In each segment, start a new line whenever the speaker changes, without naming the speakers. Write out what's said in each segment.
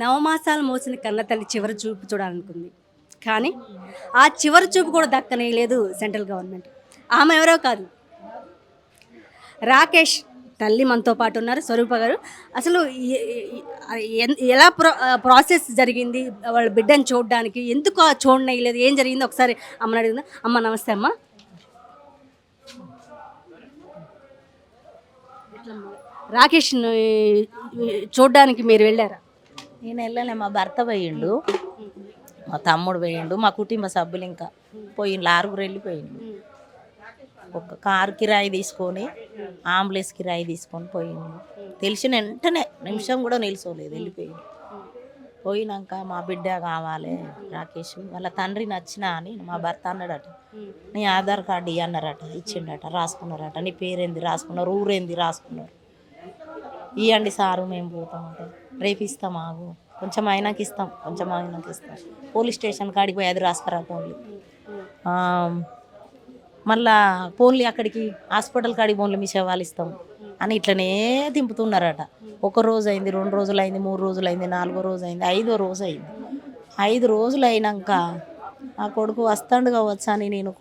నవమాసాలు మోసిన కన్నతల్లి చివరి చూపు చూడాలనుకుంది. కానీ ఆ చివరి చూపు కూడా దక్కనేలేదు సెంట్రల్ గవర్నమెంట్. ఆమె ఎవరో కాదు, రాకేష్ తల్లి మనతో పాటు ఉన్నారు, స్వరూప గారు. అసలు ఎలా ప్రాసెస్ జరిగింది వాళ్ళ బిడ్డను చూడడానికి, ఎందుకు చూడనేయలేదు, ఏం జరిగింది ఒకసారి అమ్మని అడిగిందా. అమ్మ నమస్తే అమ్మ. రాకేష్ని చూడడానికి మీరు వెళ్ళారా?
నేను వెళ్ళలే, మా భర్త పోయిండు, మా తమ్ముడు పోయిండు, మా కుటుంబ సభ్యులు ఇంకా పోయిండు, 6గురు వెళ్ళిపోయిండు. ఒక కారు కిరాయి తీసుకొని అంబులెన్స్ కిరాయి తీసుకొని పోయిండు. తెలిసిన వెంటనే నిమిషం కూడా నిల్చోలేదు, వెళ్ళిపోయిండు. పోయినాక మా బిడ్డ కావాలి రాకేష్, వాళ్ళ తండ్రి నచ్చినా అని మా భర్త అన్నాడట. నీ ఆధార్ కార్డు ఇవి అన్నారట, ఇచ్చిండట, రాసుకున్నారట. నీ పేరేంది రాసుకున్నారు, ఊరేంది రాసుకున్నారు. ఇవ్వండి సారు మేము పోతామంటే, రేపు ఇస్తాం, ఆగు కొంచెం అయినాక ఇస్తాం, కొంచెం అయినాక ఇస్తాం. పోలీస్ స్టేషన్ కాడికి పోయి అది రాసుకురా పోన్లీ, మళ్ళా పోన్లీ అక్కడికి హాస్పిటల్ కాడికి పోన్లీ మీ సేవలు ఇస్తాం అని ఇట్లనే దింపుతున్నారట. 1 రోజు అయింది, 2 రోజులు అయింది, 3 రోజులు అయింది, 4వ రోజు అయింది, 5వ రోజు అయింది. 5 రోజులు అయినాక ఆ కొడుకు వస్తాడు కావచ్చు అని నేను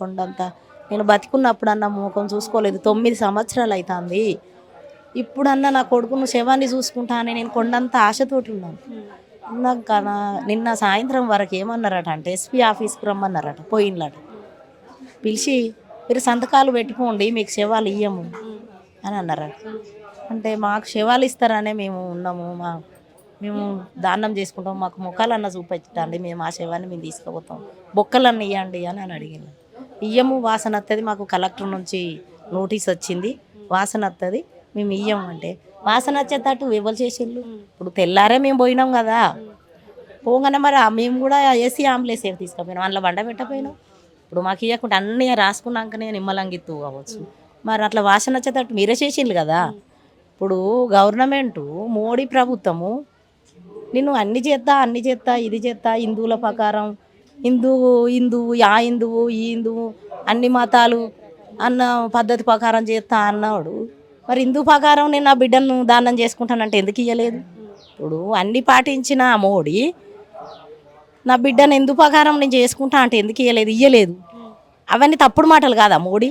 నేను బతికున్నప్పుడు అన్న ముఖం చూసుకోలేదు. 9 సంవత్సరాలు అవుతుంది. ఇప్పుడన్నా నా కొడుకును శవాన్ని చూసుకుంటా అని నేను కొండంత ఆశతోటి ఉన్నాను. ఉన్నాక నిన్న సాయంత్రం వరకు ఏమన్నారట అంటే ఎస్పీ ఆఫీస్కి రమ్మన్నారట. పోయినలాట పిలిచి మీరు సంతకాలు పెట్టుకోండి, మీకు శవాలు ఇయ్యము అని అన్నారట. అంటే మాకు శవాలు ఇస్తారనే మేము ఉన్నాము, మేము దానం చేసుకుంటాం, మాకు ముఖాలన్నా చూపించండి, మేము ఆ శవాన్ని మేము తీసుకుపోతాం, బొక్కలన్నీ ఇవ్వండి అని అడిగింది. ఇయ్యము, వాసన వస్తుంది, మాకు కలెక్టర్ నుంచి నోటీస్ వచ్చింది, వాసన వస్తుంది, మేము ఇయ్యము అంటే వాసన వచ్చేటట్టు ఎవరు చేసిండ్రు. ఇప్పుడు తెల్లారే మేము పోయినాం కదా, పోగానే మరి మేము కూడా ఏసీ అంబులెన్స్ తీసుకుపోయినాం, అందులో వండ పెట్టపోయినాం. ఇప్పుడు మాకు ఇవ్వకుండా అన్నీ రాసుకున్నాకనే నిమ్మలంగిత్తు కావచ్చు, మరి అట్లా వాసన వచ్చేటట్టు మీరే చేసిండ్రు కదా. ఇప్పుడు గవర్నమెంటు మోడీ ప్రభుత్వము నేను అన్ని చేస్తా ఇది చేస్తా, హిందువుల ప్రకారం హిందువు ఆ హిందువు ఈ హిందువు అన్ని మతాలు అన్న పద్ధతి ప్రకారం చేస్తా అన్నాడు. మరి హిందూ ప్రకారం నేను నా బిడ్డను దానం చేసుకుంటానంటే ఎందుకు ఇవ్వలేదు? ఇప్పుడు అన్ని పాటించిన మోడీ నా బిడ్డను హిందూ ప్రకారం నేను చేసుకుంటా అంటే ఎందుకు ఇవ్వలేదు? అవన్నీ తప్పుడు మాటలు కాదా మోడీ?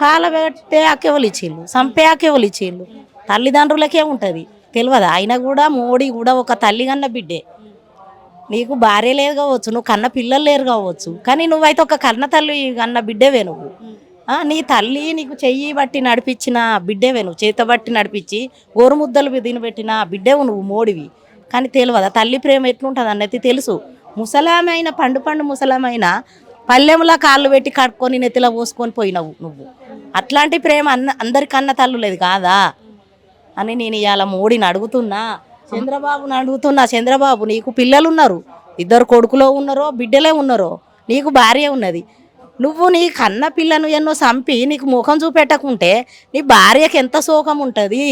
కాలబెట్టే అక్కెవలు ఇచ్చిళ్ళు, చంపే అక్కెవలు ఇచ్చిళ్ళు, తల్లిదండ్రులకే ఉంటుంది తెలియదా? అయినా కూడా మోడీ కూడా ఒక తల్లి కన్న బిడ్డే. నీకు భార్య లేదు కావచ్చు, నువ్వు కన్న పిల్లలు లేరు కావచ్చు, కానీ నువ్వైతే ఒక కన్న తల్లి కన్న బిడ్డేవే నువ్వు. నీ తల్లి నీకు చెయ్యి బట్టి నడిపించిన బిడ్డేవే నువ్వు, చేతబట్టి నడిపించి గోరుముద్దలు తినబెట్టిన బిడ్డేవు నువ్వు మోడివి. కానీ తెలియదా తల్లి ప్రేమ ఎట్లుంటుంది అన్నది తెలుసు. ముసలామైన పండు ముసలామైన పల్లెములా కాళ్ళు పెట్టి కట్టుకొని నెత్తిలో పోసుకొని పోయినావు నువ్వు. అట్లాంటి ప్రేమ అందరికన్నా తల్లు లేదు కాదా అని నేను ఇవాళ మోడీని అడుగుతున్నా, చంద్రబాబుని అడుగుతున్నా. చంద్రబాబు నీకు పిల్లలు ఉన్నారు, 2 కొడుకులో ఉన్నారో బిడ్డలే ఉన్నారో, నీకు భార్య ఉన్నది, నువ్వు నీ కన్న పిల్లను ఎన్నో చంపి నీకు ముఖం చూపెట్టకుంటే నీ భార్యకి ఎంత శోకం ఉంటుంది,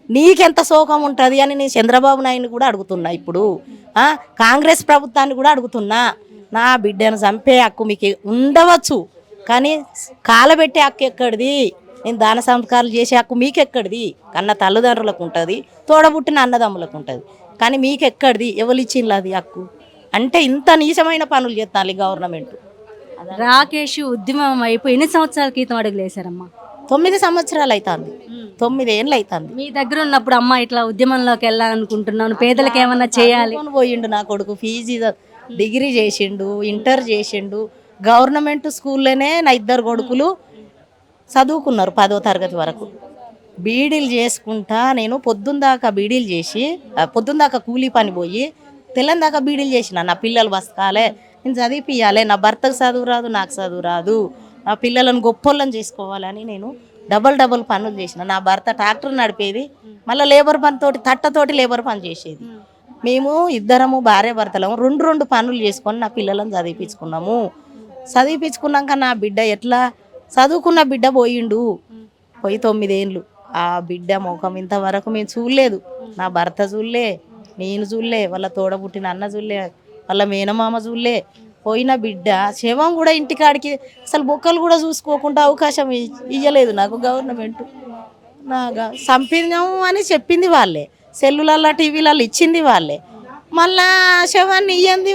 నీకెంత శోకం ఉంటుంది అని నేను చంద్రబాబు నాయుడిని కూడా అడుగుతున్నా. ఇప్పుడు కాంగ్రెస్ ప్రభుత్వాన్ని కూడా అడుగుతున్నా, నా బిడ్డను చంపే హక్కు మీకు ఉండవచ్చు, కానీ కాలబెట్టే హక్కు ఎక్కడిది? నేను దాన సంస్కారాలు చేసే హక్కు మీకెక్కడిది? కన్న తల్లిదండ్రులకు ఉంటుంది, తోడబుట్టిన అన్నదమ్ములకు ఉంటుంది, కానీ మీకెక్కడిది? ఎవరు ఇచ్చిండ్రు అది హక్కు? అంటే ఇంత నీచమైన పనులు చేస్తాను గవర్నమెంట్.
రాకేష్ ఉద్యమం అయిపోయి ఎన్ని సంవత్సరాల క్రితం అడుగులేశారమ్మా?
9 సంవత్సరాలు అవుతుంది, 9 ఏళ్ళు అవుతుంది.
మీ దగ్గర ఉన్నప్పుడు అమ్మ ఇట్లా ఉద్యమంలోకి వెళ్ళాలనుకుంటున్నాను, పేదలకు ఏమన్నా చేయాలి
పోయిండు. నా కొడుకు పీజీ డిగ్రీ చేసిండు, ఇంటర్ చేసిండు, గవర్నమెంట్ స్కూల్లోనే నా 2 కొడుకులు చదువుకున్నారు 10వ తరగతి వరకు. బీడీలు చేసుకుంటా నేను పొద్దుందాకా బీడీలు చేసి, పొద్దుందాకా కూలీ పని పోయి తెల్లందాకా బీడీలు చేసిన. నా పిల్లలు బతకాలే, నేను చదివిపియాలి, నా భర్తకు చదువు రాదు, నాకు చదువు రాదు, నా పిల్లలను గొప్పోళ్ళని చేసుకోవాలని నేను డబల్ పనులు చేసిన. నా భర్త ట్రాక్టర్ నడిపేది, మళ్ళీ లేబర్ పనితోటి తట్టతోటి లేబర్ పని చేసేది. మేము ఇద్దరము భార్య భర్తలము 2 పనులు చేసుకొని నా పిల్లలను చదివిపించుకున్నాము. చదివిపించుకున్నాక నా బిడ్డ ఎట్లా చదువుకున్న బిడ్డ పోయి 9 ఏళ్ళు. ఆ బిడ్డ ముఖం ఇంతవరకు మేము చూడలేదు, నా భర్త చూడలే, నేను చూడలే, వాళ్ళ తోడబుట్టిన అన్న చూడలే, వాళ్ళ మేనమామ చూడలే. పోయిన బిడ్డ శవం కూడా ఇంటికాడికి అసలు బొక్కలు కూడా చూసుకోకుండా అవకాశం ఇవ్వలేదు నాకు గవర్నమెంట్. నాగా చంపినాము అని చెప్పింది వాళ్ళే, సెల్లులల్లో టీవీలలో ఇచ్చింది వాళ్ళే, మళ్ళా శవాన్ని ఇయ్యంది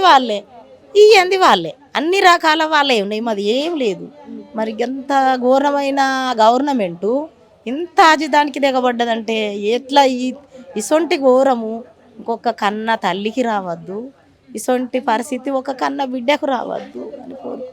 వాళ్ళే అన్ని రకాల వాళ్ళే ఉన్నాయి, మాది ఏం లేదు. మరి ఎంత ఘోరమైన గవర్నమెంటు ఇంత ఆజిదానికి దిగబడ్డదంటే ఎట్లా ఇసొంటి ఘోరము ఇంకొక కన్న తల్లికి రావద్దు, ఇసొంటి పరిస్థితి ఒక కన్న బిడ్డకు రావద్దు అని కోరు.